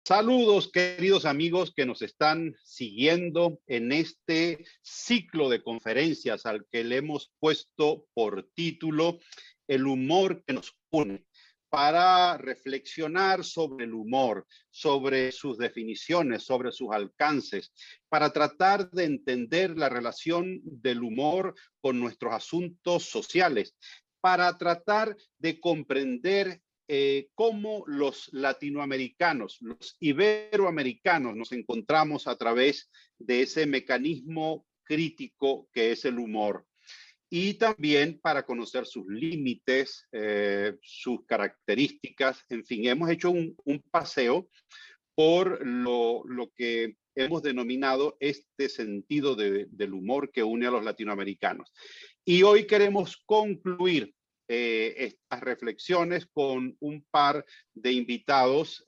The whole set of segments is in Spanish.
Saludos, queridos amigos que nos están siguiendo en este ciclo de conferencias al que le hemos puesto por título El humor que nos une, para reflexionar sobre el humor, sobre sus definiciones, sobre sus alcances, para tratar de entender la relación del humor con nuestros asuntos sociales, para tratar de comprender cómo los latinoamericanos, los iberoamericanos nos encontramos a través de ese mecanismo crítico que es el humor. Y también para conocer sus límites, sus características, en fin, hemos hecho un paseo por lo que hemos denominado este sentido del humor que une a los latinoamericanos. Y hoy queremos concluir estas reflexiones con un par de invitados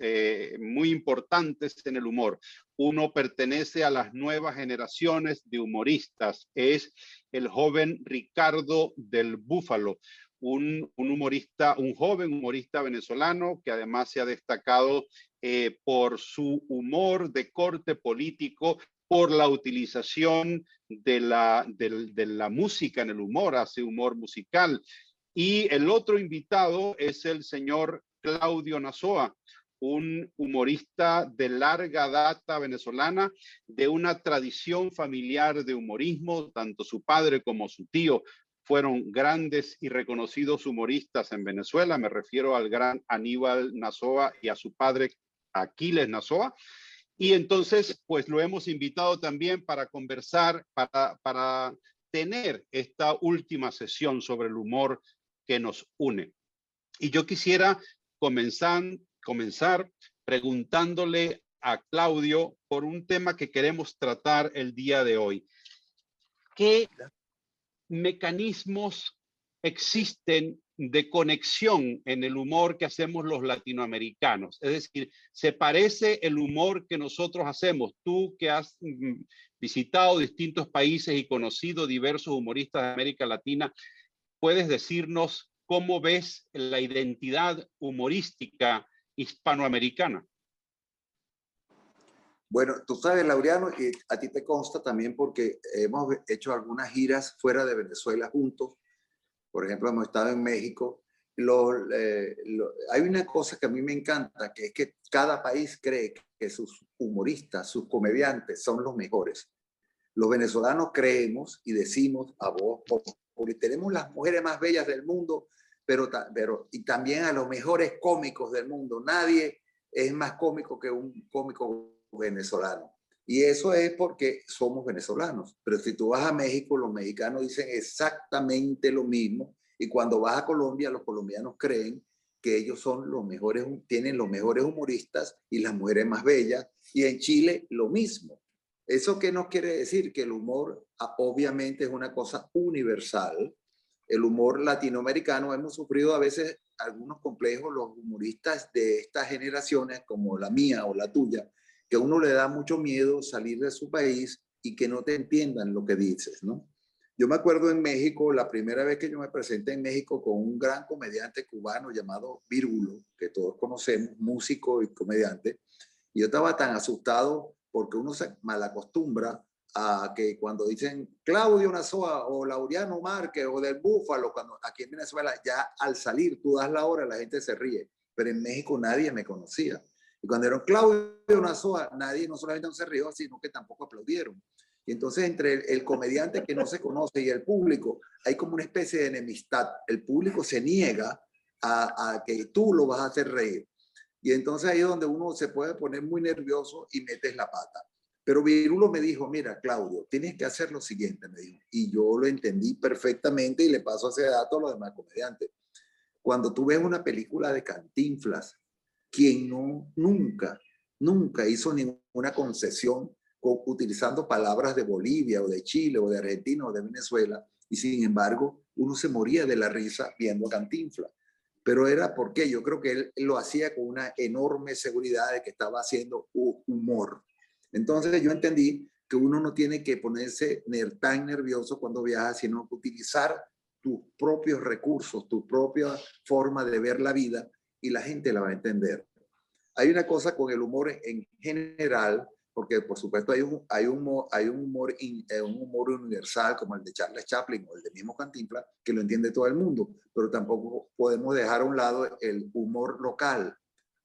muy importantes en el humor. Uno pertenece a las nuevas generaciones de humoristas, es el joven Ricardo del Búfalo, un humorista, un joven humorista venezolano que además se ha destacado por su humor de corte político, por la utilización de la música en el humor, hace humor musical. Y el otro invitado es el señor Claudio Nazoa, un humorista de larga data venezolana, de una tradición familiar de humorismo. Tanto su padre como su tío fueron grandes y reconocidos humoristas en Venezuela. Me refiero al gran Aníbal Nazoa y a su padre Aquiles Nazoa. Y entonces, pues lo hemos invitado también para conversar, para tener esta última sesión sobre el humor que nos une. Y yo quisiera comenzar preguntándole a Claudio por un tema que queremos tratar el día de hoy. ¿Qué mecanismos existen de conexión en el humor que hacemos los latinoamericanos? Es decir, ¿se parece el humor que nosotros hacemos? Tú que has visitado distintos países y conocido diversos humoristas de América Latina, ¿puedes decirnos cómo ves la identidad humorística hispanoamericana? Bueno, tú sabes, Laureano, y a ti te consta también porque hemos hecho algunas giras fuera de Venezuela juntos. Por ejemplo, hemos estado en México. Hay una cosa que a mí me encanta, que es que cada país cree que sus humoristas, sus comediantes son los mejores. Los venezolanos creemos y decimos a voz, porque tenemos las mujeres más bellas del mundo, pero y también a los mejores cómicos del mundo. Nadie es más cómico que un cómico venezolano. Y eso es porque somos venezolanos. Pero si tú vas a México, los mexicanos dicen exactamente lo mismo. Y cuando vas a Colombia, los colombianos creen que ellos son los mejores, tienen los mejores humoristas y las mujeres más bellas. Y en Chile, lo mismo. ¿Eso qué nos quiere decir? Que el humor obviamente es una cosa universal. El humor latinoamericano, hemos sufrido a veces algunos complejos, los humoristas de estas generaciones, como la mía o la tuya, que a uno le da mucho miedo salir de su país y que no te entiendan lo que dices, ¿no? Yo me acuerdo en México, la primera vez que yo me presenté en México con un gran comediante cubano llamado Vírgulo, que todos conocemos, músico y comediante, y yo estaba tan asustado porque uno se malacostumbra a que cuando dicen Claudio Nazoa o Laureano Márquez o del Búfalo, cuando aquí en Venezuela ya al salir tú das la hora, la gente se ríe, pero en México nadie me conocía. Y cuando era Claudio Nazoa, nadie no solamente no se rió, sino que tampoco aplaudieron. Y entonces entre el comediante que no se conoce y el público hay como una especie de enemistad. El público se niega a que tú lo vas a hacer reír. Y entonces ahí es donde uno se puede poner muy nervioso y metes la pata. Pero Virulo me dijo, mira, Claudio, tienes que hacer lo siguiente, me dijo. Y yo lo entendí perfectamente y le paso ese dato a los demás comediantes. Cuando tú ves una película de Cantinflas, quien nunca hizo ninguna concesión utilizando palabras de Bolivia o de Chile o de Argentina o de Venezuela, y sin embargo uno se moría de la risa viendo a Cantinflas. Pero era porque yo creo que él lo hacía con una enorme seguridad de que estaba haciendo humor. Entonces yo entendí que uno no tiene que ponerse tan nervioso cuando viaja, sino utilizar tus propios recursos, tu propia forma de ver la vida, y la gente la va a entender. hay una cosa con el humor en general, porque por supuesto hay un humor universal como el de Charles Chaplin o el de mismo Cantinflas, que lo entiende todo el mundo, pero tampoco podemos dejar a un lado el humor local.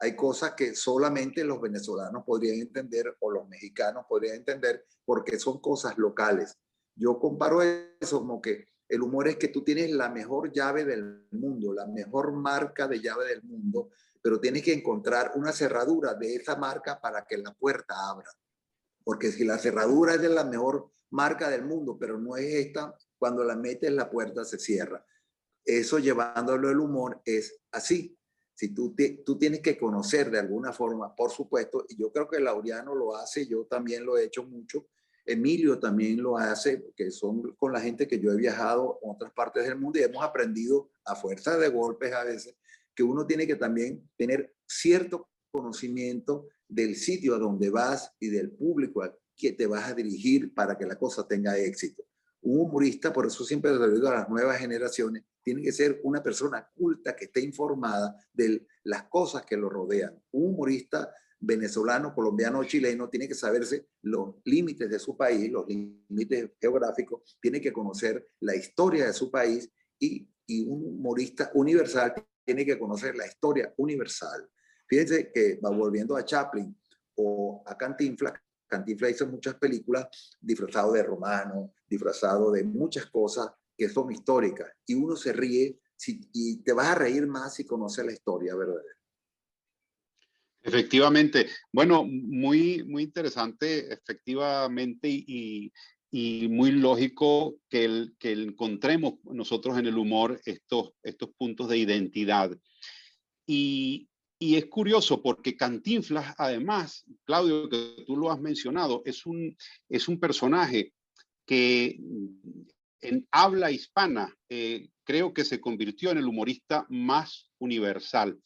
Hay cosas que solamente los venezolanos podrían entender o los mexicanos podrían entender porque son cosas locales. Yo comparo eso como que el humor es que tú tienes la mejor llave del mundo, la mejor marca de llave del mundo, pero tienes que encontrar una cerradura de esa marca para que la puerta abra. Porque si la cerradura es de la mejor marca del mundo, pero no es esta, cuando la metes la puerta se cierra. Eso llevándolo el humor es así. Si tú tienes que conocer de alguna forma, por supuesto, y yo creo que Laureano lo hace, yo también lo he hecho mucho, Emilio también lo hace, que son con la gente que yo he viajado a otras partes del mundo y hemos aprendido a fuerza de golpes a veces, que uno tiene que también tener cierto conocimiento del sitio a donde vas y del público al que te vas a dirigir para que la cosa tenga éxito. Un humorista, por eso siempre lo digo a las nuevas generaciones, tiene que ser una persona culta que esté informada de las cosas que lo rodean. Un humorista venezolano, colombiano o chileno tiene que saberse los límites de su país, los límites geográficos, tiene que conocer la historia de su país y un humorista universal tiene que conocer la historia universal. Fíjense que va volviendo a Chaplin o a Cantinflas. Cantinflas hizo muchas películas disfrazado de romano, disfrazado de muchas cosas que son históricas. Y uno se ríe y te vas a reír más si conoces la historia verdadera. Efectivamente. Bueno, muy interesante, efectivamente, y muy lógico que encontremos nosotros en el humor estos puntos de identidad. Y es curioso porque Cantinflas, además, Claudio, que tú lo has mencionado, es un personaje que en habla hispana creo que se convirtió en el humorista más universal.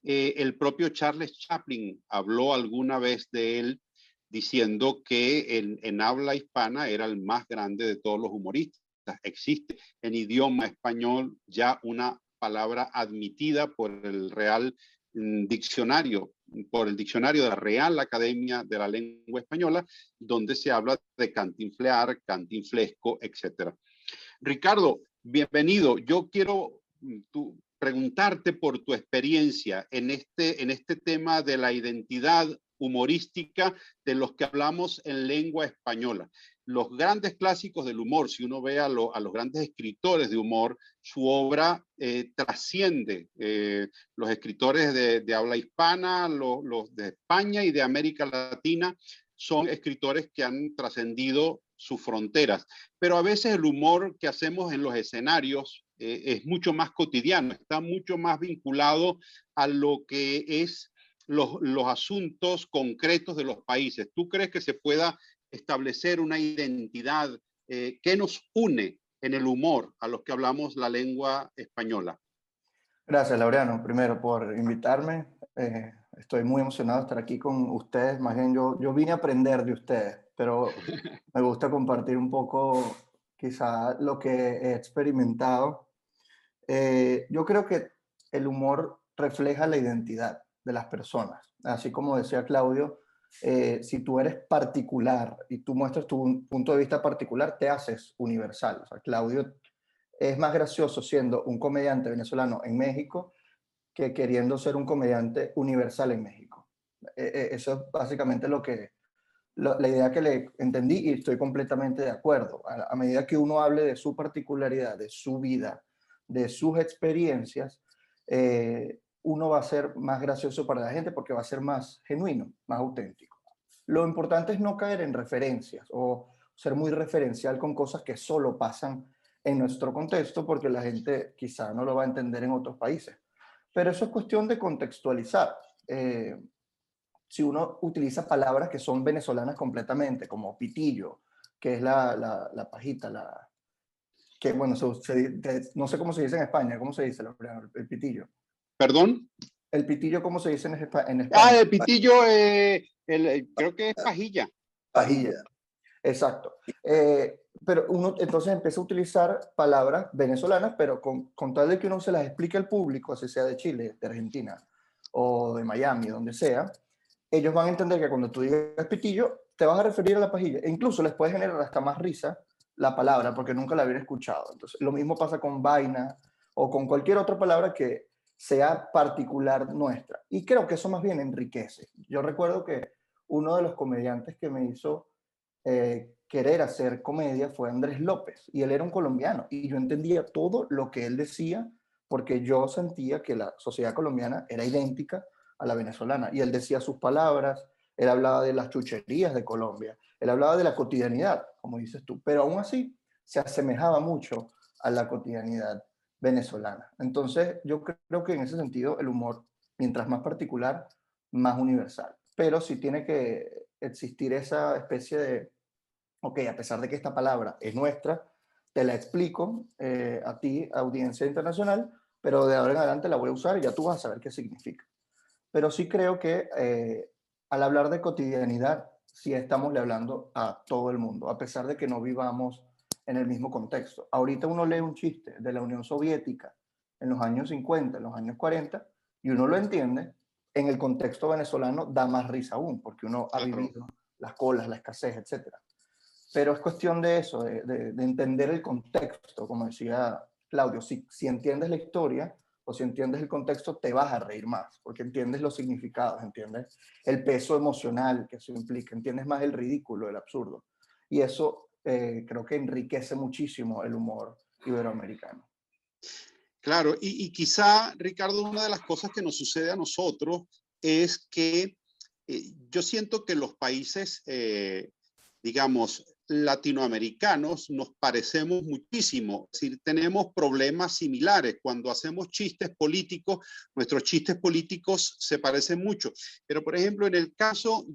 El propio Charles Chaplin habló alguna vez de él diciendo que en habla hispana era el más grande de todos los humoristas. Existe en idioma español ya una palabra admitida por el Real Diccionario, por el diccionario de la Real Academia de la Lengua Española, donde se habla de cantinflear, cantinflesco, etc. Ricardo, bienvenido. Yo quiero preguntarte por tu experiencia en este tema de la identidad humorística de los que hablamos en lengua española. Los grandes clásicos del humor, si uno ve a los grandes escritores de humor, su obra trasciende los escritores de habla hispana, los de España y de América Latina, son escritores que han trascendido sus fronteras. Pero a veces el humor que hacemos en los escenarios es mucho más cotidiano, está mucho más vinculado a lo que es los asuntos concretos de los países. ¿Tú crees que se pueda establecer una identidad que nos une en el humor a los que hablamos la lengua española? Gracias, Laureano, primero por invitarme. Estoy muy emocionado de estar aquí con ustedes. Más bien, yo vine a aprender de ustedes, pero me gusta compartir un poco quizá lo que he experimentado. Yo creo que el humor refleja la identidad de las personas. Así como decía Claudio, si tú eres particular y tú muestras tu punto de vista particular, te haces universal. O sea, Claudio es más gracioso siendo un comediante venezolano en México que queriendo ser un comediante universal en México. Eso es básicamente la idea que le entendí y estoy completamente de acuerdo. A medida que uno hable de su particularidad, de su vida, de sus experiencias, uno va a ser más gracioso para la gente porque va a ser más genuino, más auténtico. Lo importante es no caer en referencias o ser muy referencial con cosas que solo pasan en nuestro contexto porque la gente quizá no lo va a entender en otros países. Pero eso es cuestión de contextualizar. Si uno utiliza palabras que son venezolanas completamente, como pitillo, que es la pajita, que bueno, no sé cómo se dice en España, ¿cómo se dice el pitillo? ¿Perdón? El pitillo, ¿cómo se dice en España? El pitillo, creo que es pajilla. Pajilla, exacto. Pero uno entonces empieza a utilizar palabras venezolanas, pero con tal de que uno se las explique al público, así sea de Chile, de Argentina o de Miami, donde sea, ellos van a entender que cuando tú digas pitillo, te vas a referir a la pajilla. E incluso les puede generar hasta más risa la palabra, porque nunca la habían escuchado. Entonces, lo mismo pasa con vaina o con cualquier otra palabra que sea particular nuestra. Y creo que eso más bien enriquece. Yo recuerdo que uno de los comediantes que me hizo querer hacer comedia fue Andrés López, y él era un colombiano, y yo entendía todo lo que él decía, porque yo sentía que la sociedad colombiana era idéntica a la venezolana, y él decía sus palabras, él hablaba de las chucherías de Colombia, él hablaba de la cotidianidad, como dices tú, pero aún así se asemejaba mucho a la cotidianidad venezolana. Entonces, yo creo que en ese sentido el humor, mientras más particular, más universal. Pero sí tiene que existir esa especie de, ok, a pesar de que esta palabra es nuestra, te la explico a ti, audiencia internacional, pero de ahora en adelante la voy a usar y ya tú vas a saber qué significa. Pero sí creo que al hablar de cotidianidad, sí estamos hablando a todo el mundo, a pesar de que no vivamos en el mismo contexto. Ahorita uno lee un chiste de la Unión Soviética en los años 50, en los años 40, y uno lo entiende, en el contexto venezolano da más risa aún, porque uno ha Claro. vivido las colas, la escasez, etc. Pero es cuestión de eso, de entender el contexto, como decía Claudio. Si entiendes la historia o si entiendes el contexto, te vas a reír más, porque entiendes los significados, entiendes el peso emocional que eso implica, entiendes más el ridículo, el absurdo. Y eso creo que enriquece muchísimo el humor iberoamericano. Claro, y quizá, Ricardo, una de las cosas que nos sucede a nosotros es que yo siento que los países, digamos, latinoamericanos nos parecemos muchísimo, es decir, tenemos problemas similares. Cuando hacemos chistes políticos, nuestros chistes políticos se parecen mucho. Pero, por ejemplo, en el caso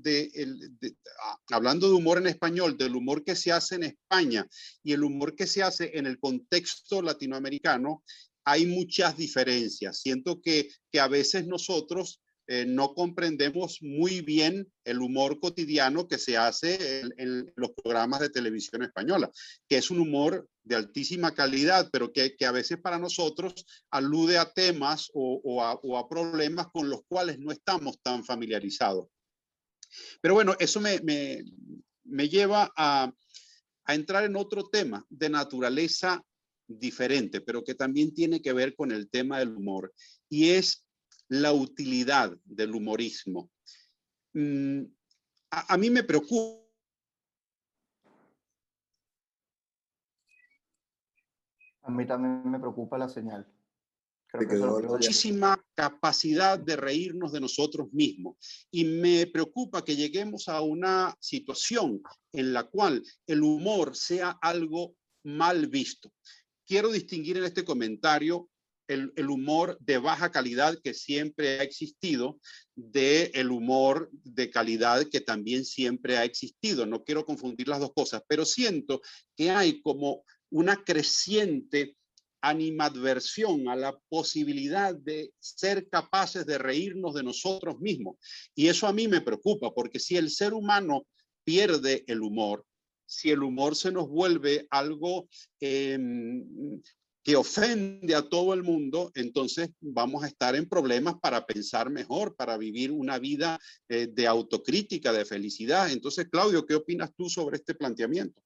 hablando de humor en español, del humor que se hace en España y el humor que se hace en el contexto latinoamericano, hay muchas diferencias. Siento que a veces nosotros no comprendemos muy bien el humor cotidiano que se hace en los programas de televisión española, que es un humor de altísima calidad, pero que a veces para nosotros alude a temas o a problemas con los cuales no estamos tan familiarizados. Pero bueno, eso me lleva a entrar en otro tema de naturaleza diferente, pero que también tiene que ver con el tema del humor, y es la utilidad del humorismo. A mí me preocupa. A mí también me preocupa la señal. Creo Se que eso lo quedó creo yo. Muchísima capacidad de reírnos de nosotros mismos. Y me preocupa que lleguemos a una situación en la cual el humor sea algo mal visto. Quiero distinguir en este comentario el humor de baja calidad que siempre ha existido del humor de calidad que también siempre ha existido. No quiero confundir las dos cosas, pero siento que hay como una creciente animadversión a la posibilidad de ser capaces de reírnos de nosotros mismos. Y eso a mí me preocupa, porque si el ser humano pierde el humor, si el humor se nos vuelve algo que ofende a todo el mundo, entonces vamos a estar en problemas para pensar mejor, para vivir una vida de autocrítica, de felicidad. Entonces, Claudio, ¿qué opinas tú sobre este planteamiento?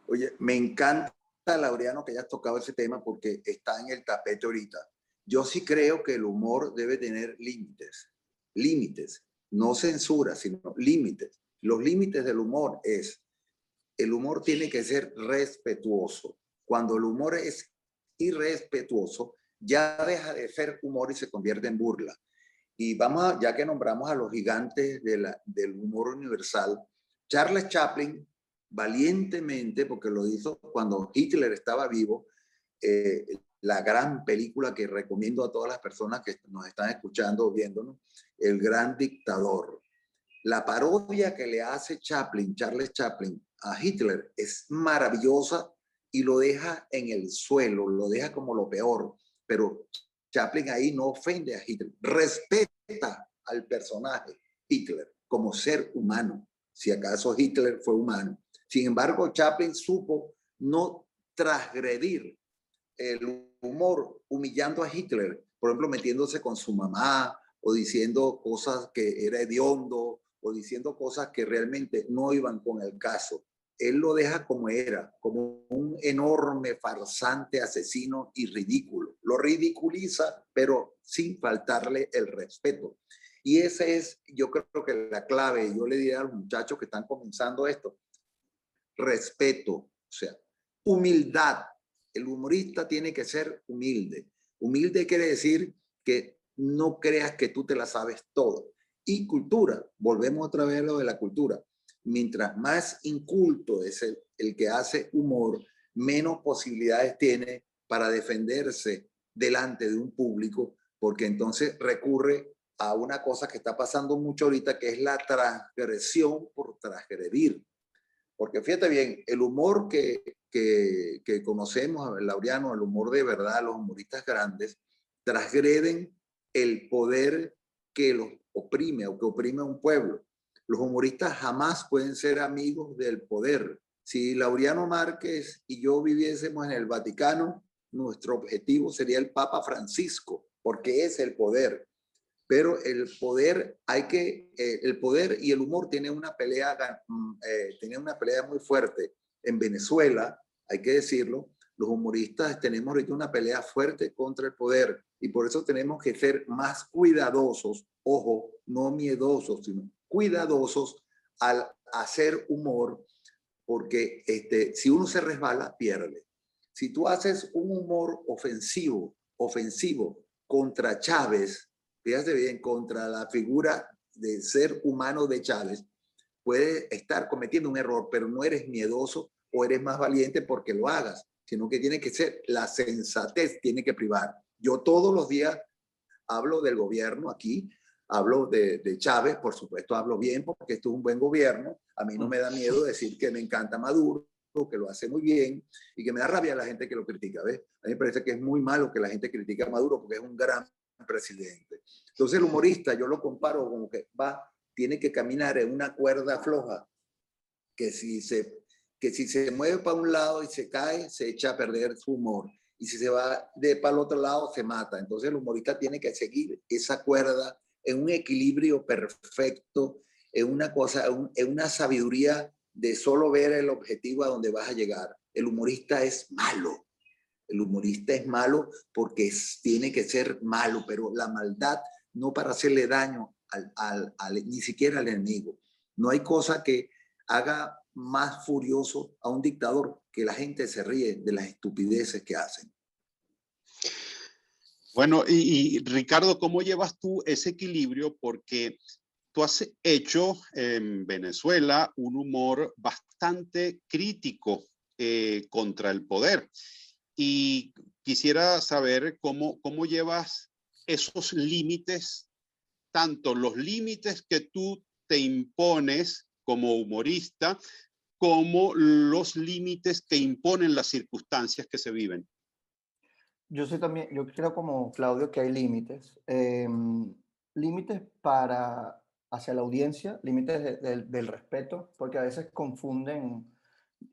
Oye, me encanta, Laureano, que hayas tocado ese tema porque está en el tapete ahorita. Yo sí creo que el humor debe tener límites, límites, no censura, sino límites. Los límites del humor el humor tiene que ser respetuoso. Cuando el humor es irrespetuoso, ya deja de ser humor y se convierte en burla. Y ya que nombramos a los gigantes del humor universal, Charles Chaplin, valientemente, porque lo hizo cuando Hitler estaba vivo, la gran película que recomiendo a todas las personas que nos están escuchando o viéndonos, El Gran Dictador. La parodia que le hace Charles Chaplin, a Hitler es maravillosa y lo deja en el suelo, lo deja como lo peor, pero Chaplin ahí no ofende a Hitler, respeta al personaje Hitler como ser humano, si acaso Hitler fue humano. Sin embargo, Chaplin supo no transgredir el humor humillando a Hitler, por ejemplo, metiéndose con su mamá o diciendo cosas que era hediondo o diciendo cosas que realmente no iban con el caso. Él lo deja como era, como un enorme farsante, asesino y ridículo. Lo ridiculiza, pero sin faltarle el respeto. Y ese es, yo creo que la clave. Yo le diría a los muchachos que están comenzando esto: respeto, o sea, humildad. El humorista tiene que ser humilde. Humilde quiere decir que no creas que tú te la sabes todo. Y cultura, volvemos otra vez a lo de la cultura. Mientras más inculto es el que hace humor, menos posibilidades tiene para defenderse delante de un público, porque entonces recurre a una cosa que está pasando mucho ahorita, que es la transgresión por transgredir. Porque fíjate bien, el humor que conocemos, Laureano, el humor de verdad, los humoristas grandes, transgreden el poder que los oprime o que oprime a un pueblo. Los humoristas jamás pueden ser amigos del poder. Si Laureano Márquez y yo viviésemos en el Vaticano, nuestro objetivo sería el Papa Francisco, porque es el poder. Pero el poder, el poder y el humor tienen tienen una pelea muy fuerte. En Venezuela, hay que decirlo, los humoristas tenemos ahorita una pelea fuerte contra el poder y por eso tenemos que ser más cuidadosos, ojo, no miedosos, sino cuidadosos al hacer humor, porque si uno se resbala, pierde. Si tú haces un humor ofensivo contra Chávez, fíjate bien, contra la figura de ser humano de Chávez, puedes estar cometiendo un error, pero no eres miedoso o eres más valiente porque lo hagas, sino que tiene que ser la sensatez, tiene que privar. Yo todos los días hablo del gobierno aquí, hablo de Chávez, por supuesto hablo bien porque esto es un buen gobierno. A mí no me da miedo decir que me encanta Maduro, que lo hace muy bien y que me da rabia a la gente que lo critica, ¿ves? A mí me parece que es muy malo que la gente critique a Maduro porque es un gran presidente. Entonces el humorista yo lo comparo como que tiene que caminar en una cuerda floja que si se mueve para un lado y se cae, se echa a perder su humor. Y si se va para el otro lado, se mata. Entonces el humorista tiene que seguir esa cuerda en un equilibrio perfecto, en una cosa, en una sabiduría de solo ver el objetivo a donde vas a llegar. El humorista es malo. El humorista es malo porque tiene que ser malo, pero la maldad no para hacerle daño ni siquiera al enemigo. No hay cosa que haga más furioso a un dictador que la gente se ríe de las estupideces que hacen. Bueno, y Ricardo, ¿cómo llevas tú ese equilibrio? Porque tú has hecho en Venezuela un humor bastante crítico contra el poder. Y quisiera saber cómo llevas esos límites, tanto los límites que tú te impones como humorista, como los límites que imponen las circunstancias que se viven. Yo creo como Claudio que hay límites. Límites hacia la audiencia, límites del respeto, porque a veces confunden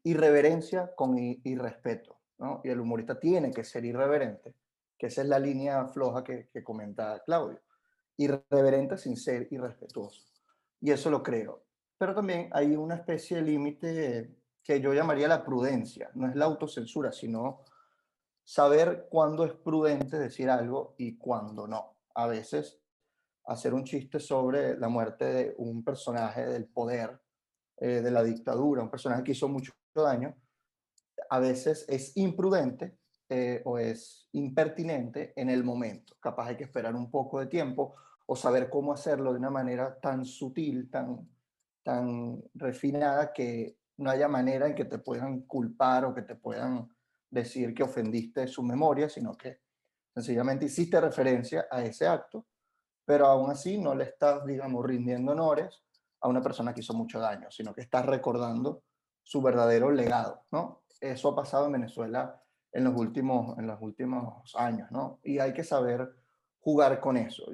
irreverencia con irrespeto, ¿no? Y el humorista tiene que ser irreverente, que esa es la línea floja que comenta Claudio. Irreverente sin ser irrespetuoso. Y eso lo creo. Pero también hay una especie de límite que yo llamaría la prudencia. No es la autocensura, sino saber cuándo es prudente decir algo y cuándo no. A veces hacer un chiste sobre la muerte de un personaje del poder, de la dictadura, un personaje que hizo mucho daño, a veces es imprudente o es impertinente en el momento. Capaz hay que esperar un poco de tiempo o saber cómo hacerlo de una manera tan sutil, tan refinada que no haya manera en que te puedan culpar o que te puedan decir que ofendiste su memoria, sino que sencillamente hiciste referencia a ese acto, pero aún así no le estás, digamos, rindiendo honores a una persona que hizo mucho daño, sino que estás recordando su verdadero legado, ¿no? Eso ha pasado en Venezuela en los últimos años, ¿no? Y hay que saber jugar con eso.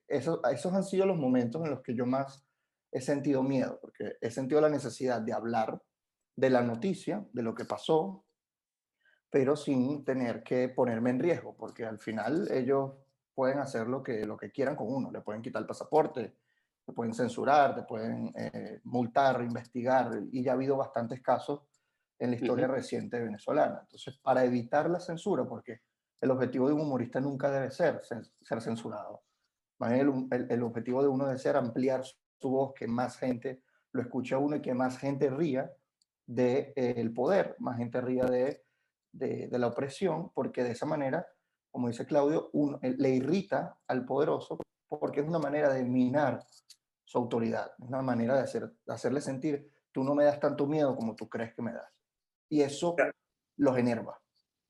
Esos han sido los momentos en los que yo más he sentido miedo, porque he sentido la necesidad de hablar de la noticia, de lo que pasó, pero sin tener que ponerme en riesgo, porque al final ellos pueden hacer lo que quieran con uno, le pueden quitar el pasaporte, te pueden censurar, te pueden multar, investigar, y ya ha habido bastantes casos en la historia Ujú. reciente venezolana. Entonces, para evitar la censura, porque el objetivo de un humorista nunca debe ser ser censurado. Más bien el objetivo de uno debe ser ampliar su voz, que más gente lo escuche a uno y que más gente ría del poder, más gente ría de la opresión, porque de esa manera, como dice Claudio, le irrita al poderoso porque es una manera de minar su autoridad, es una manera de hacerle sentir, tú no me das tanto miedo como tú crees que me das. Y eso los enerva.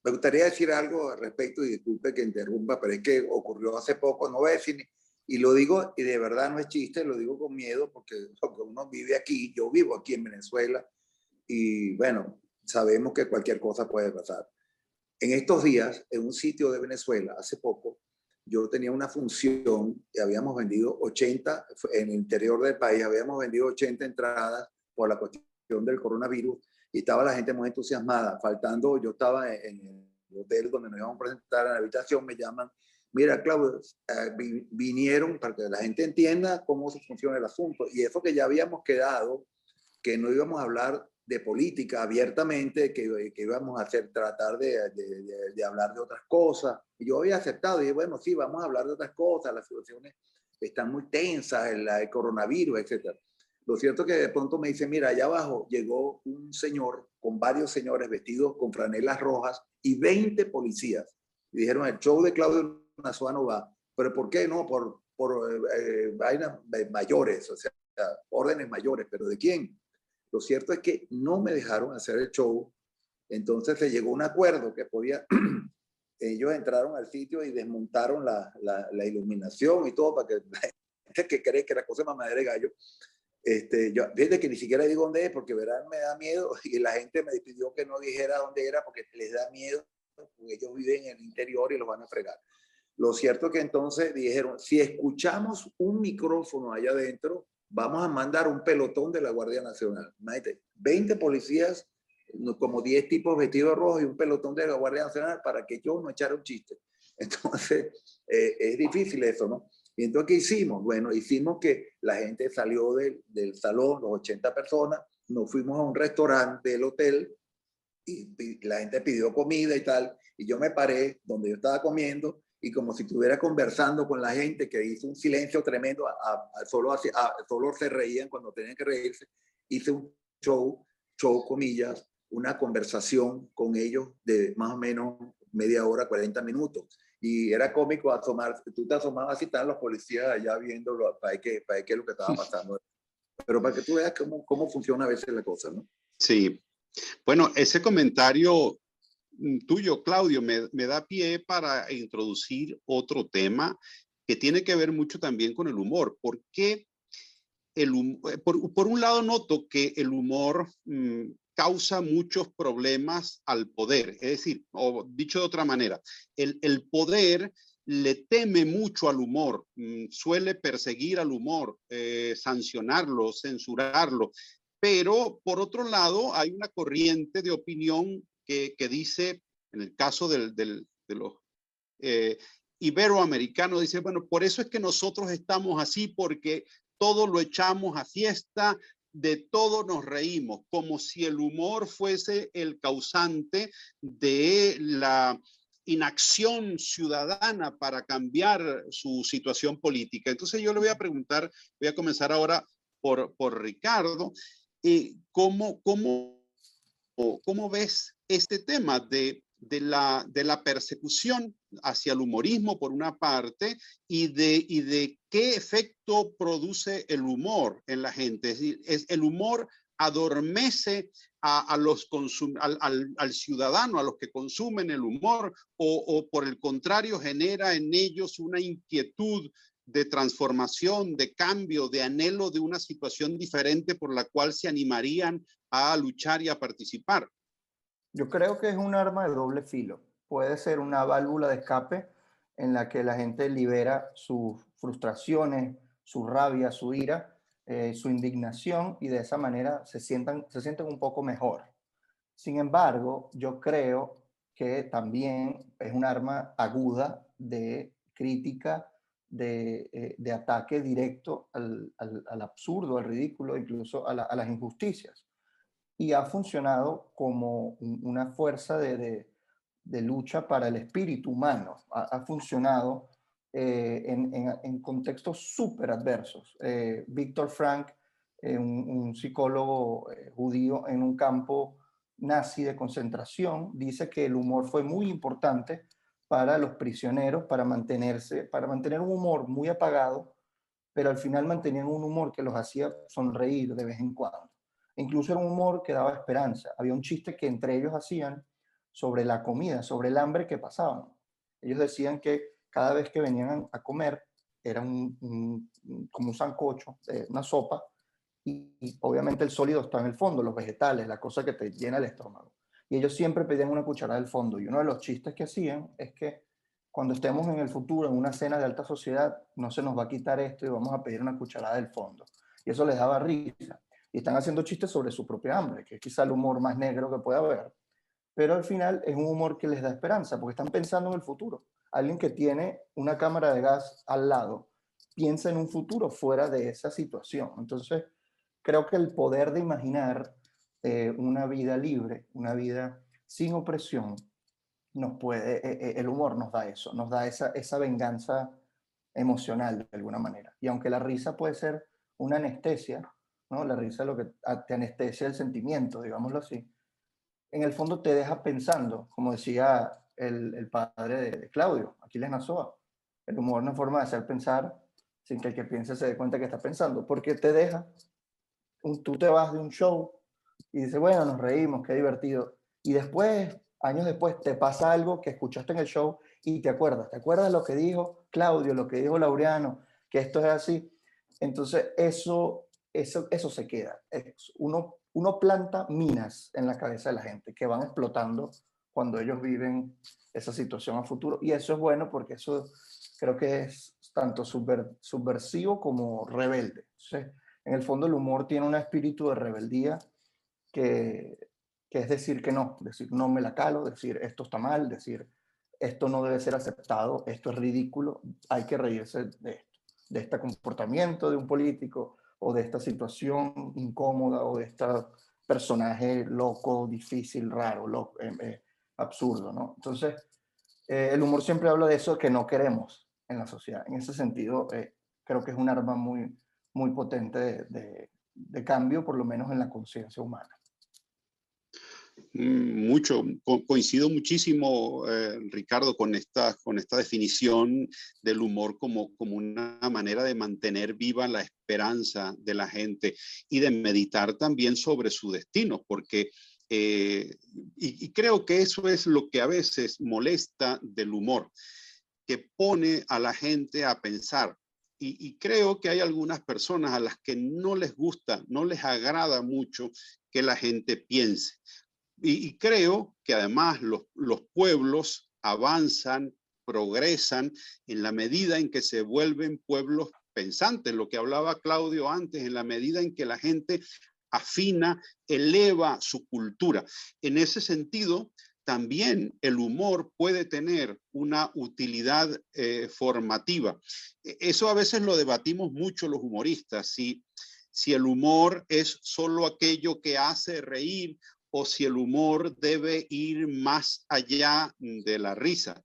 Me gustaría decir algo al respecto y disculpe que interrumpa, pero es que ocurrió hace poco, no voy a decir, y lo digo, y de verdad no es chiste, lo digo con miedo porque uno vive aquí, yo vivo aquí en Venezuela, y bueno, sabemos que cualquier cosa puede pasar. En estos días, en un sitio de Venezuela, hace poco, yo tenía una función y habíamos vendido 80, en el interior del país, habíamos vendido 80 entradas por la cuestión del coronavirus y estaba la gente muy entusiasmada. Faltando, yo estaba en el hotel donde nos íbamos a presentar en la habitación, me llaman, mira, Claudio, vinieron para que la gente entienda cómo se funciona el asunto. Y eso que ya habíamos quedado, que no íbamos a hablar de política abiertamente, que íbamos a hacer, tratar de hablar de otras cosas. Y yo había aceptado y dije, bueno, sí, vamos a hablar de otras cosas, las situaciones están muy tensas, el coronavirus, etcétera. Lo cierto es que de pronto me dice, mira, allá abajo llegó un señor con varios señores vestidos con franelas rojas y 20 policías. Y dijeron, el show de Claudio Nazoa no va. ¿Pero por qué no? Por vainas mayores, o sea, órdenes mayores. ¿Pero de quién? Lo cierto es que no me dejaron hacer el show, entonces se llegó a un acuerdo que podía, ellos entraron al sitio y desmontaron la iluminación y todo para que la gente que cree que la cosa es mamadera de gallo. Yo, fíjate que ni siquiera digo dónde es porque verán me da miedo y la gente me pidió que no dijera dónde era porque les da miedo, porque ellos viven en el interior y los van a fregar. Lo cierto es que entonces dijeron, si escuchamos un micrófono allá adentro, vamos a mandar un pelotón de la Guardia Nacional. Imagínate, 20 policías, como 10 tipos vestidos de rojo y un pelotón de la Guardia Nacional para que yo no echara un chiste. Entonces, es difícil eso, ¿no? Y entonces, ¿qué hicimos? Bueno, hicimos que la gente salió del salón, los 80 personas, nos fuimos a un restaurante del hotel y la gente pidió comida y tal, y yo me paré donde yo estaba comiendo y como si estuviera conversando con la gente que hizo un silencio tremendo, solo se reían cuando tenían que reírse, hice un show comillas, una conversación con ellos de más o menos media hora, 40 minutos. Y era cómico asomar, tú te asomabas y estaban los policías allá viéndolo para qué es lo que estaba pasando. Pero para que tú veas cómo funciona a veces la cosa, ¿no? Sí. Bueno, ese comentario tuyo, Claudio, me da pie para introducir otro tema que tiene que ver mucho también con el humor. ¿Por qué por un lado noto que el humor causa muchos problemas al poder? Es decir, o dicho de otra manera, el poder le teme mucho al humor, suele perseguir al humor, sancionarlo, censurarlo. Pero por otro lado, hay una corriente de opinión que dice, en el caso de los eh, iberoamericanos, dice, bueno, por eso es que nosotros estamos así, porque todo lo echamos a fiesta, de todo nos reímos, como si el humor fuese el causante de la inacción ciudadana para cambiar su situación política. Entonces yo le voy a preguntar, voy a comenzar ahora por Ricardo, ¿cómo ves este tema de la persecución hacia el humorismo por una parte y de qué efecto produce el humor en la gente? Es decir, el humor adormece al ciudadano, a los que consumen el humor, o por el contrario genera en ellos una inquietud de transformación, de cambio, de anhelo de una situación diferente por la cual se animarían a luchar y a participar. Yo creo que es un arma de doble filo. Puede ser una válvula de escape en la que la gente libera sus frustraciones, su rabia, su ira, su indignación y de esa manera se sienten un poco mejor. Sin embargo, yo creo que también es un arma aguda de crítica, de ataque directo al absurdo, al ridículo, incluso a las injusticias. Y ha funcionado como una fuerza de lucha para el espíritu humano. Ha funcionado en contextos súper adversos. Viktor Frank, un psicólogo judío en un campo nazi de concentración, dice que el humor fue muy importante para los prisioneros, para mantener un humor muy apagado, pero al final mantenían un humor que los hacía sonreír de vez en cuando. Incluso era un humor que daba esperanza. Había un chiste que entre ellos hacían sobre la comida, sobre el hambre que pasaban. Ellos decían que cada vez que venían a comer era como un sancocho, una sopa, y obviamente el sólido está en el fondo, los vegetales, la cosa que te llena el estómago. Y ellos siempre pedían una cucharada del fondo. Y uno de los chistes que hacían es que cuando estemos en el futuro en una cena de alta sociedad, no se nos va a quitar esto y vamos a pedir una cucharada del fondo. Y eso les daba risa. Y están haciendo chistes sobre su propia hambre, que es quizá el humor más negro que puede haber. Pero al final es un humor que les da esperanza, porque están pensando en el futuro. Alguien que tiene una cámara de gas al lado piensa en un futuro fuera de esa situación. Entonces, creo que el poder de imaginar una vida libre, una vida sin opresión, el humor nos da eso, nos da esa venganza emocional de alguna manera. Y aunque la risa puede ser una anestesia, ¿no? La risa es lo que te anestesia el sentimiento, digámoslo así, en el fondo te deja pensando, como decía el padre de Claudio, Aquiles Nazoa. El humor es una forma de hacer pensar sin que el que piense se dé cuenta que está pensando, porque te deja, tú te vas de un show y dices, bueno, nos reímos, qué divertido. Y después, años después, te pasa algo que escuchaste en el show y te acuerdas lo que dijo Claudio, lo que dijo Laureano, que esto es así. Entonces, eso se queda. Uno planta minas en la cabeza de la gente que van explotando cuando ellos viven esa situación a futuro. Y eso es bueno porque eso creo que es tanto subversivo como rebelde. Entonces, en el fondo el humor tiene un espíritu de rebeldía que, que es decir no me la calo, decir esto está mal, decir esto no debe ser aceptado, esto es ridículo, hay que reírse de este comportamiento de un político o de esta situación incómoda o de este personaje loco, difícil, raro, absurdo, ¿no? Entonces, el humor siempre habla de eso que no queremos en la sociedad. En ese sentido, creo que es un arma muy potente de cambio, por lo menos en la conciencia humana. Mucho, coincido muchísimo, Ricardo, con esta definición del humor como una manera de mantener viva la esperanza de la gente y de meditar también sobre su destino, porque y creo que eso es lo que a veces molesta del humor, que pone a la gente a pensar. Y creo que hay algunas personas a las que no les gusta, no les agrada mucho que la gente piense. Y creo que además los pueblos avanzan, progresan en la medida en que se vuelven pueblos pensantes, lo que hablaba Claudio antes, en la medida en que la gente afina, eleva su cultura. En ese sentido, también el humor puede tener una utilidad formativa. Eso a veces lo debatimos mucho los humoristas, si el humor es solo aquello que hace reír o si el humor debe ir más allá de la risa.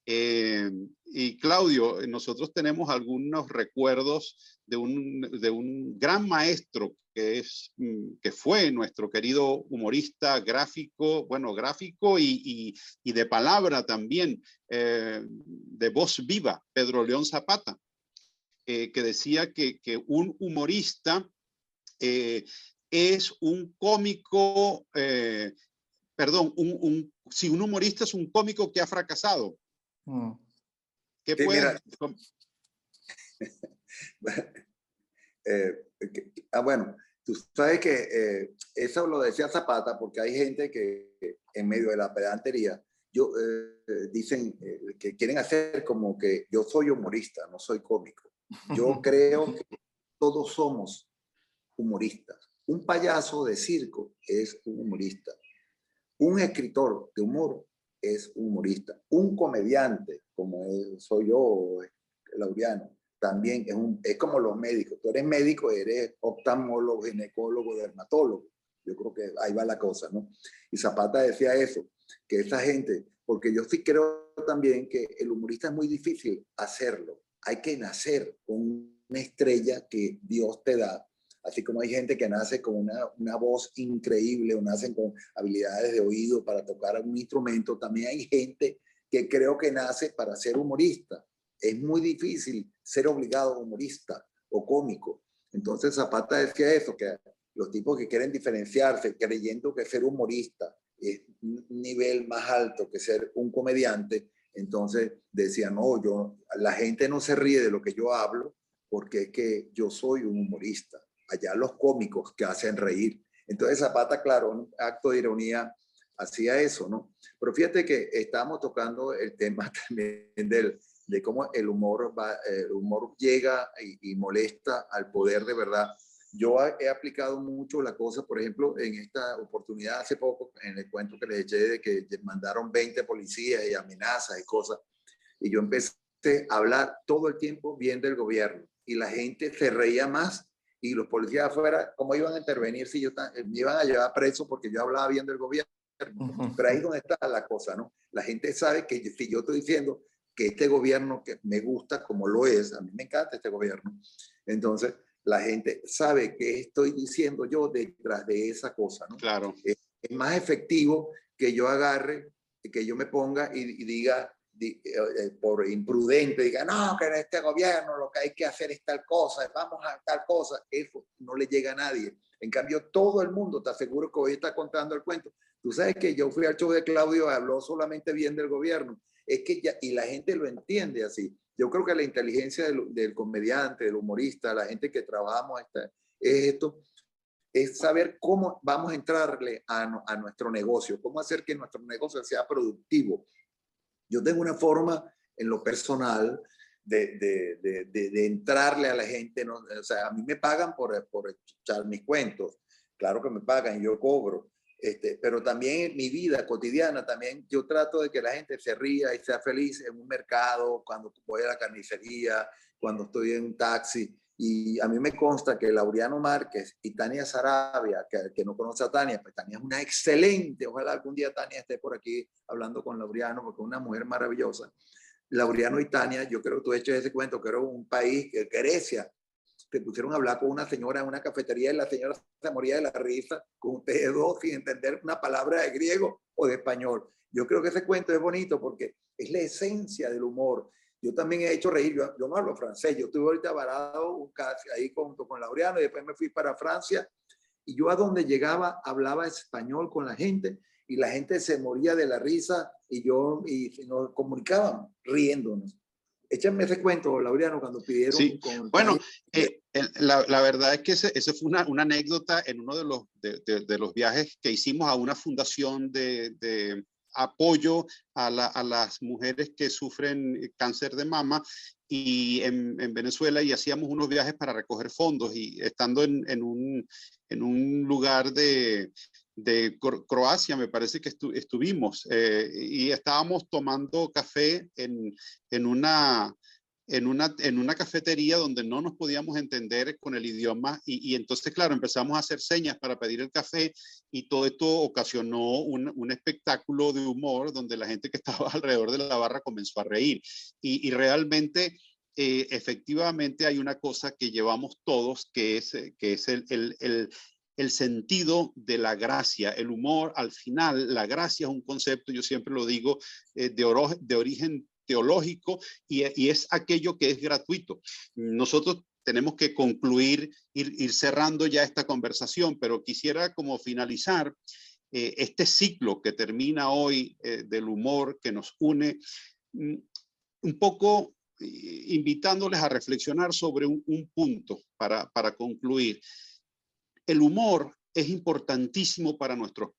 Y Claudio, nosotros tenemos algunos recuerdos de un gran maestro que fue nuestro querido humorista gráfico, bueno, gráfico y de palabra también, de voz viva, Pedro León Zapata, que decía que un humorista es un cómico, perdón, si un humorista es un cómico que ha fracasado. ¿Qué sí, puede? Bueno, tú sabes que eso lo decía Zapata porque hay gente que en medio de la pedantería dicen que quieren hacer como que yo soy humorista, no soy cómico. Yo creo que todos somos humoristas. Un payaso de circo es un humorista. Un escritor de humor es humorista. Un comediante, como soy yo, Laureano, también es como los médicos. Tú eres médico, eres oftalmólogo, ginecólogo, dermatólogo. Yo creo que ahí va la cosa, ¿no? Y Zapata decía eso, que esa gente, porque yo sí creo también que el humorista es muy difícil hacerlo. Hay que nacer con una estrella que Dios te da. Así como hay gente que nace con una voz increíble o nacen con habilidades de oído para tocar algún instrumento, también hay gente que creo que nace para ser humorista. Es muy difícil ser obligado humorista o cómico. Entonces Zapata decía eso, que los tipos que quieren diferenciarse creyendo que ser humorista es un nivel más alto que ser un comediante, entonces decían, no, la gente no se ríe de lo que yo hablo porque es que yo soy un humorista. Allá los cómicos que hacen reír. Entonces Zapata, claro, un acto de ironía, hacía eso, ¿no? Pero fíjate que estábamos tocando el tema también de cómo el humor llega y molesta al poder de verdad. Yo he aplicado mucho la cosa, por ejemplo, en esta oportunidad hace poco, en el cuento que les eché de que mandaron 20 policías y amenazas y cosas, y yo empecé a hablar todo el tiempo bien del gobierno, y la gente se reía más, y los policías afuera, ¿cómo iban a intervenir si me iban a llevar preso porque yo hablaba bien del gobierno? Pero ahí es donde está la cosa, ¿no? La gente sabe que si yo estoy diciendo que este gobierno que me gusta como lo es, a mí me encanta este gobierno, entonces la gente sabe que estoy diciendo yo detrás de esa cosa, ¿no? Claro. Es más efectivo que yo agarre, que yo me ponga y diga, por imprudente, diga, no, que en este gobierno lo que hay que hacer es tal cosa, vamos a tal cosa. Eso no le llega a nadie. En cambio, todo el mundo, te aseguro que hoy está contando el cuento. Tú sabes que yo fui al show de Claudio, habló solamente bien del gobierno. Es que ya, y la gente lo entiende así. Yo creo que la inteligencia del comediante, del humorista, la gente que trabajamos es esto, es saber cómo vamos a entrarle a nuestro negocio, cómo hacer que nuestro negocio sea productivo. Yo tengo una forma en lo personal de entrarle a la gente, ¿no? O sea, a mí me pagan por echar mis cuentos, claro que me pagan y yo cobro, pero también en mi vida cotidiana, también yo trato de que la gente se ríe y sea feliz en un mercado, cuando voy a la carnicería, cuando estoy en un taxi. Y a mí me consta que Laureano Márquez y Tania Sarabia, que no conoce a Tania, pues Tania es una excelente, ojalá algún día Tania esté por aquí hablando con Laureano, porque es una mujer maravillosa. Laureano y Tania, yo creo que tú has hecho ese cuento, que era un país, que Grecia, te pusieron a hablar con una señora en una cafetería y la señora se moría de la risa con ustedes dos sin entender una palabra de griego o de español. Yo creo que ese cuento es bonito porque es la esencia del humor. Yo también he hecho reír, yo no hablo francés, yo estuve ahorita varado ahí junto con Laureano y después me fui para Francia y yo a donde llegaba hablaba español con la gente y la gente se moría de la risa y nos comunicábamos riéndonos. Échame ese cuento, Laureano, cuando pidieron... Sí, bueno, la verdad es que ese fue una anécdota en uno de los viajes que hicimos a una fundación de apoyo a las mujeres que sufren cáncer de mama y en Venezuela, y hacíamos unos viajes para recoger fondos, y estando en un lugar de Croacia, me parece que estuvimos, y estábamos tomando café en una cafetería donde no nos podíamos entender con el idioma y entonces, claro, empezamos a hacer señas para pedir el café y todo esto ocasionó un espectáculo de humor donde la gente que estaba alrededor de la barra comenzó a reír y realmente, efectivamente hay una cosa que llevamos todos que es el sentido de la gracia. El humor, al final, la gracia es un concepto, yo siempre lo digo, de origen teológico y es aquello que es gratuito. Nosotros tenemos que concluir, ir cerrando ya esta conversación, pero quisiera como finalizar este ciclo que termina hoy del humor que nos une, un poco invitándoles a reflexionar sobre un punto para concluir. El humor es importantísimo para nuestros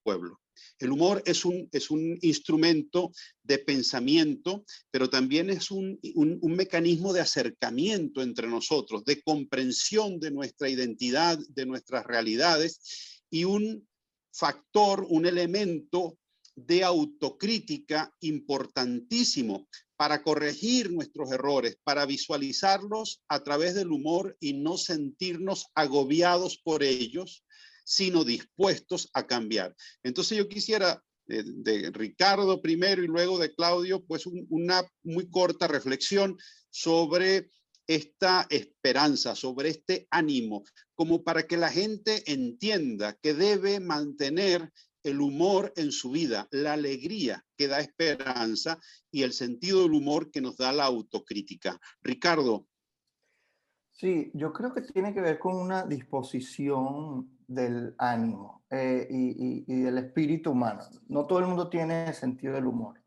pueblos. El humor es un instrumento de pensamiento, pero también es un mecanismo de acercamiento entre nosotros, de comprensión de nuestra identidad, de nuestras realidades, y un factor, un elemento de autocrítica importantísimo para corregir nuestros errores, para visualizarlos a través del humor y no sentirnos agobiados por ellos, sino dispuestos a cambiar. Entonces yo quisiera de Ricardo primero y luego de Claudio, pues una muy corta reflexión sobre esta esperanza, sobre este ánimo, como para que la gente entienda que debe mantener el humor en su vida, la alegría que da esperanza y el sentido del humor que nos da la autocrítica. Ricardo. Sí, yo creo que tiene que ver con una disposición del ánimo y del espíritu humano. No todo el mundo tiene sentido del humor,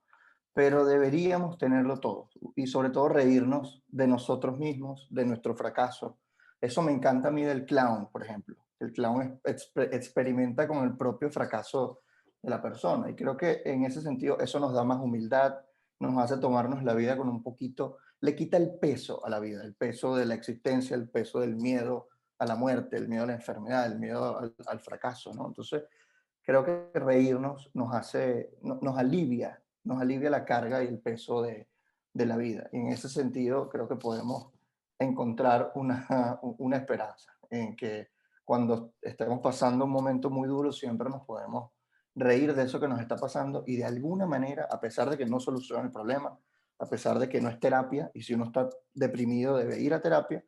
pero deberíamos tenerlo todos y sobre todo reírnos de nosotros mismos, de nuestro fracaso. Eso me encanta a mí del clown, por ejemplo. El clown experimenta con el propio fracaso de la persona y creo que en ese sentido eso nos da más humildad, nos hace tomarnos la vida con un poquito, le quita el peso a la vida, el peso de la existencia, el peso del miedo a la muerte, el miedo a la enfermedad, el miedo al fracaso, ¿no? Entonces, creo que reírnos nos hace, nos alivia la carga y el peso de la vida. Y en ese sentido, creo que podemos encontrar una esperanza en que cuando estemos pasando un momento muy duro, siempre nos podemos reír de eso que nos está pasando y de alguna manera, a pesar de que no soluciona el problema, a pesar de que no es terapia, y si uno está deprimido debe ir a terapia,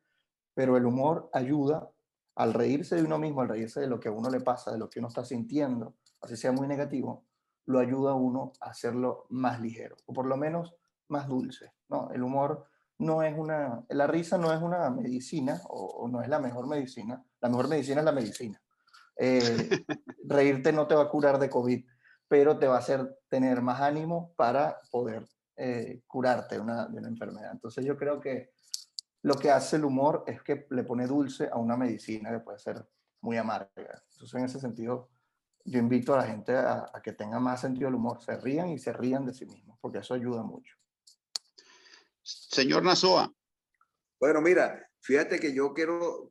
pero el humor ayuda al reírse de uno mismo, al reírse de lo que a uno le pasa, de lo que uno está sintiendo, así sea muy negativo, lo ayuda a uno a hacerlo más ligero, o por lo menos más dulce, ¿no? El humor no es una, la risa no es una medicina, o no es la mejor medicina es la medicina. Eh, Reírte no te va a curar de COVID, pero te va a hacer tener más ánimo para poder curarte de una enfermedad. Entonces yo creo que lo que hace el humor es que le pone dulce a una medicina que puede ser muy amarga. Entonces, en ese sentido, yo invito a la gente a que tenga más sentido del humor, se rían y se rían de sí mismos, porque eso ayuda mucho. Señor Nazoa. Bueno, mira, fíjate que yo quiero,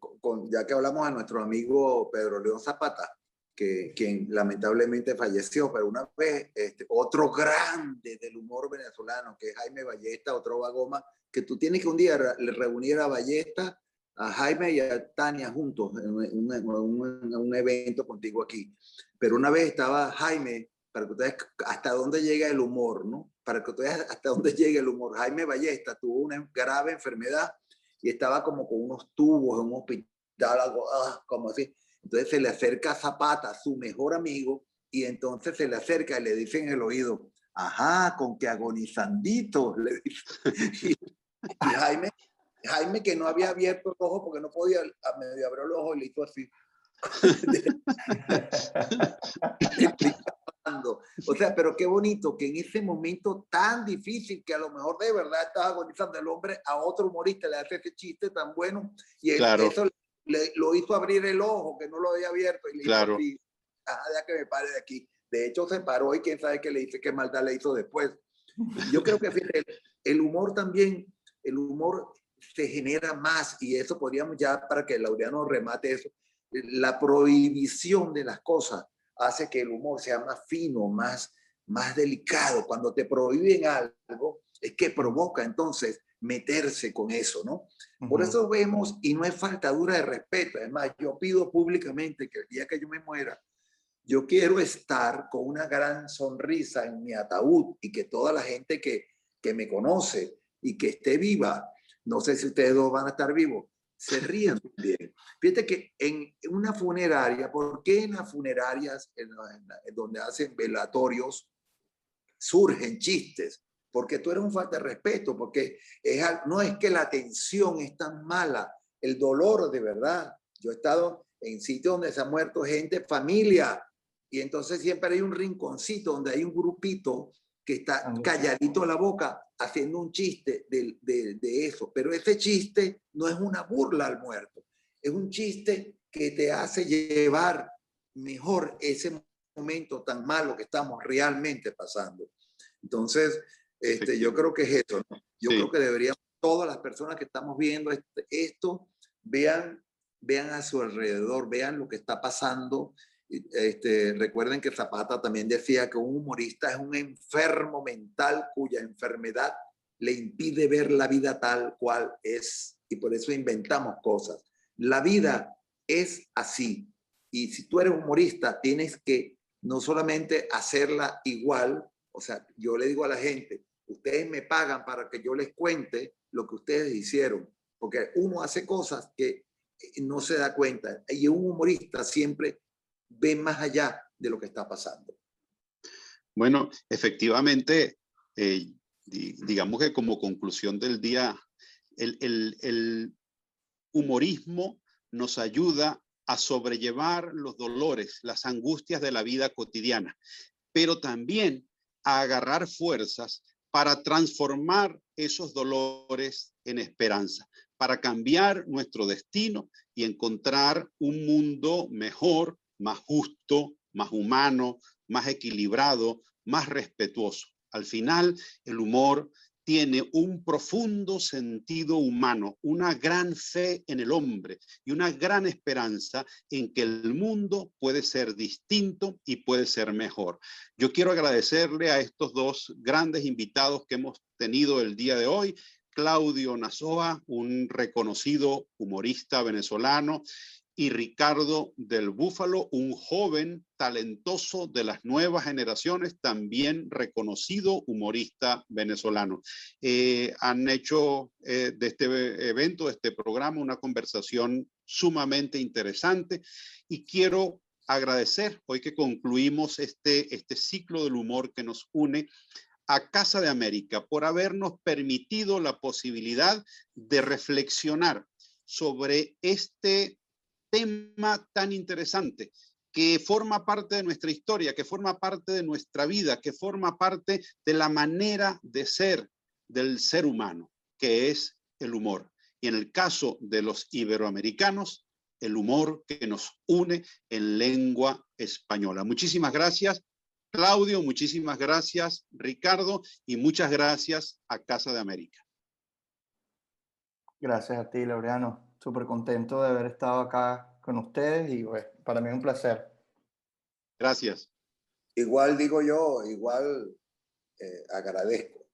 ya que hablamos a nuestro amigo Pedro León Zapata, quien lamentablemente falleció, pero una vez otro grande del humor venezolano, que es Jaime Ballesta, otro Bagoma, que tú tienes que un día reunir a Ballesta, a Jaime y a Tania juntos en un evento contigo aquí. Pero una vez estaba Jaime, para que ustedes hasta dónde llega el humor, ¿no? Para que ustedes hasta dónde llega el humor. Jaime Ballesta tuvo una grave enfermedad y estaba como con unos tubos en un hospital, algo, como así. Entonces se le acerca a Zapata, su mejor amigo, y entonces se le acerca y le dice en el oído, ajá, con que agonizandito, le dice. Y Jaime, que no había abierto el ojo porque no podía, a medio abrió el ojo y le hizo así. O sea, pero qué bonito que en ese momento tan difícil, que a lo mejor de verdad estaba agonizando el hombre, a otro humorista le hace ese chiste tan bueno y él, Claro. eso lo hizo abrir el ojo, que no lo había abierto, y le Claro. hizo así, ya que me pare de aquí. De hecho, se paró y quién sabe qué le dice, qué maldad le hizo después. Yo creo que fíjate, el humor también, el humor se genera más, y eso podríamos ya, para que Laureano remate eso, la prohibición de las cosas hace que el humor sea más fino, más delicado. Cuando te prohíben algo, es que provoca entonces meterse con eso, ¿no? Por eso vemos, y no es faltadura de respeto, es más, yo pido públicamente que el día que yo me muera, yo quiero estar con una gran sonrisa en mi ataúd y que toda la gente que me conoce y que esté viva, no sé si ustedes dos van a estar vivos, se rían también. Fíjate que en una funeraria, ¿por qué en las funerarias donde hacen velatorios surgen chistes? Porque tú eres un falta de respeto, porque no es que la atención es tan mala, el dolor de verdad. Yo he estado en sitios donde se ha muerto gente, familia, y entonces siempre hay un rinconcito donde hay un grupito que está calladito la boca haciendo un chiste de eso. Pero ese chiste no es una burla al muerto, es un chiste que te hace llevar mejor ese momento tan malo que estamos realmente pasando. Entonces, yo creo que es eso, ¿no? Yo creo que deberíamos, todas las personas que estamos viendo esto, vean a su alrededor, vean lo que está pasando Recuerden que Zapata también decía que un humorista es un enfermo mental cuya enfermedad le impide ver la vida tal cual es, y por eso inventamos cosas. La vida es así, y si tú eres humorista tienes que no solamente hacerla igual. O sea, yo le digo a la gente, ustedes me pagan para que yo les cuente lo que ustedes hicieron, porque uno hace cosas que no se da cuenta, y un humorista siempre ve más allá de lo que está pasando. Bueno, efectivamente, digamos que como conclusión del día, el humorismo nos ayuda a sobrellevar los dolores, las angustias de la vida cotidiana, pero también a agarrar fuerzas para transformar esos dolores en esperanza, para cambiar nuestro destino y encontrar un mundo mejor, más justo, más humano, más equilibrado, más respetuoso. Al final, el humor tiene un profundo sentido humano, una gran fe en el hombre y una gran esperanza en que el mundo puede ser distinto y puede ser mejor. Yo quiero agradecerle a estos dos grandes invitados que hemos tenido el día de hoy. Claudio Nazoa, un reconocido humorista venezolano, y Ricardo del Búfalo, un joven talentoso de las nuevas generaciones, también reconocido humorista venezolano. Han hecho de este evento, de este programa, una conversación sumamente interesante, y quiero agradecer, hoy que concluimos este ciclo del humor que nos une, a Casa de América por habernos permitido la posibilidad de reflexionar sobre este tema tan interesante que forma parte de nuestra historia, que forma parte de nuestra vida, que forma parte de la manera de ser del ser humano, que es el humor. Y en el caso de los iberoamericanos, el humor que nos une en lengua española. Muchísimas gracias, Claudio, muchísimas gracias, Ricardo, y muchas gracias a Casa de América. Gracias a ti, Laureano. Súper contento de haber estado acá con ustedes y bueno, para mí es un placer. Gracias. Igual digo yo, igual agradezco.